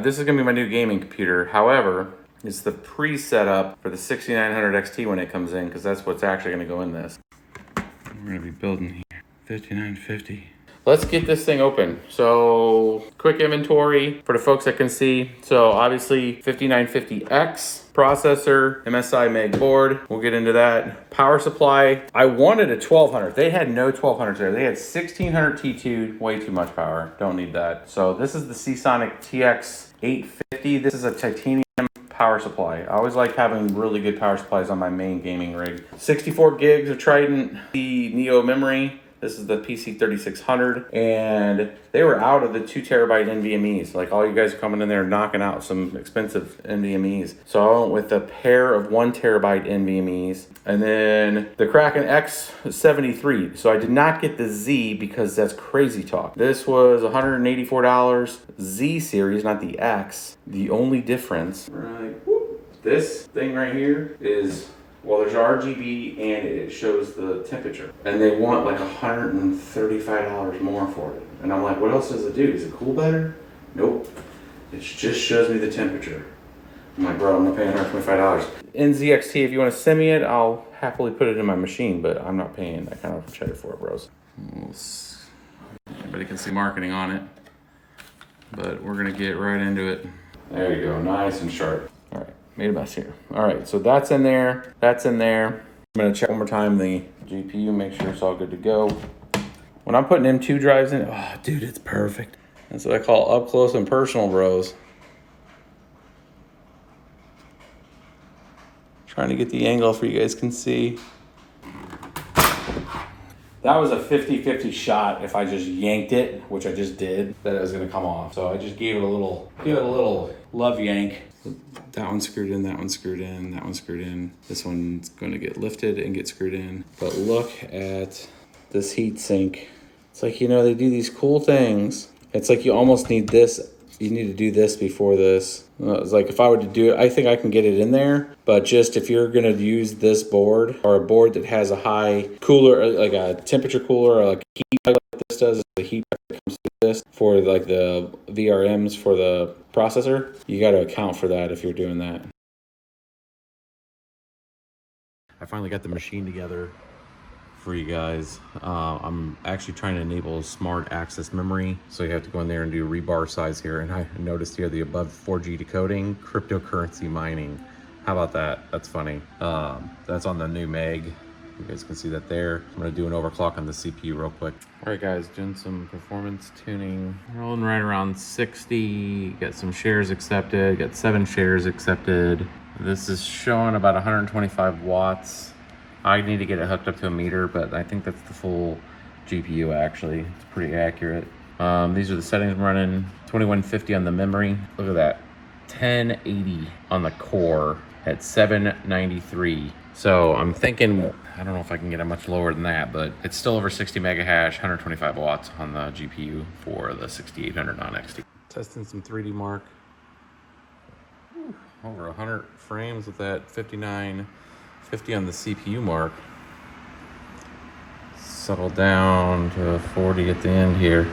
this is gonna be my new gaming computer. However, it's the pre-setup for the 6900 XT when it comes in, because that's what's actually gonna go in this. We're gonna be building here, 5950. Let's get this thing open. So quick inventory for the folks that can see. So obviously 5950X processor, MSI Meg board. We'll get into that. Power supply. I wanted a 1200. They had no 1200s there. They had 1600 T2, way too much power. Don't need that. So this is the Seasonic TX850. This is a titanium power supply. I always like having really good power supplies on my main gaming rig. 64 gigs of Trident, the Neo memory. This is the PC3600, and they were out of the 2 terabyte NVMEs. Like, all you guys are coming in there knocking out some expensive NVMEs. So I went with a pair of 1 terabyte NVMEs, and then the KRAKEN X73. So I did not get the Z because that's crazy talk. This was $184. Z series, not the X. The only difference, right? This thing right here is, well, there's RGB and it shows the temperature. And they want like $135 more for it. And I'm like, what else does it do? Does it cool better? Nope. It just shows me the temperature. I'm like, bro, I'm not paying $125. NZXT, if you want to send me it, I'll happily put it in my machine, but I'm not paying that kind of cheddar for it, bros. Everybody can see marketing on it, but we're gonna get right into it. There you go, nice and sharp. All right. Made a mess here. All right, so that's in there. That's in there. I'm gonna check one more time the GPU, make sure it's all good to go. When I'm putting M2 drives in, oh, dude, it's perfect. That's what I call up close and personal, bros. Trying to get the angle for you guys can see. That was a 50-50 shot. If I just yanked it, which I just did, that it was gonna come off. So I just gave it a little love yank. That one's screwed in, that one's screwed in, that one's screwed in. This one's gonna get lifted and get screwed in. But look at this heat sink. It's like, you know, they do these cool things. It's like you almost need this. You need to do this before this. It's like if I were to do it, I think I can get it in there. But just if you're gonna use this board or a board that has a high cooler, like a temperature cooler or like a heat pipe like this does, the heat pipe that comes through this for like the VRMs for the processor, you got to account for that if you're doing that. I finally got the machine together for you guys. I'm actually trying to enable smart access memory, so you have to go in there and do rebar size here. And I noticed here the above 4G decoding, cryptocurrency mining. How about that? That's funny. That's on the new Meg. You guys can see that there. I'm gonna do an overclock on the CPU real quick. All right, guys, doing some performance tuning. Rolling right around 60. Got some shares accepted. Got 7 shares accepted. This is showing about 125 watts. I need to get it hooked up to a meter, but I think that's the full GPU actually. It's pretty accurate. These are the settings I'm running. 2150 on the memory. Look at that. 1080 on the core at 793. So I'm thinking, I don't know if I can get it much lower than that, but it's still over 60 mega hash, 125 watts on the GPU for the 6800 nonXT. Testing some 3D Mark. Over 100 frames with that 5950 on the CPU mark. Settle down to 40 at the end here.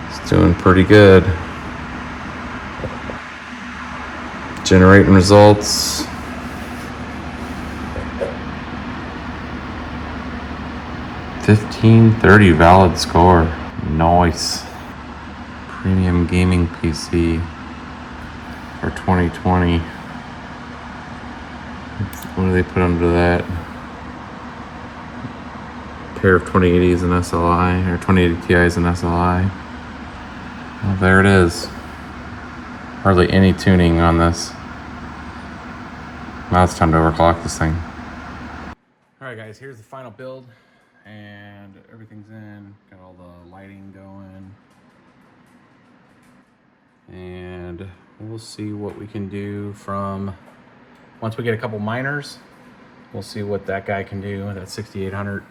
It's doing pretty good. Generating results. $1530 valid score. Nice. Premium gaming PC for 2020. What do they put under that? Pair of 2080s and SLI, or 2080 Ti's and SLI. Well, there it is. Hardly any tuning on this. Now it's time to overclock this thing. All right, guys, here's the final build, and everything's in. Got all the lighting going, and we'll see what we can do from once we get a couple miners. We'll see what that guy can do. That 6800.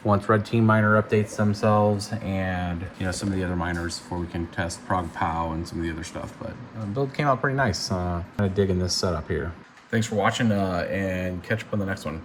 Once Red Team miner updates themselves, and you know, some of the other miners before we can test Prog Pow and some of the other stuff. But the build came out pretty nice. Kind of digging this setup here. Thanks for watching, and catch up on the next one.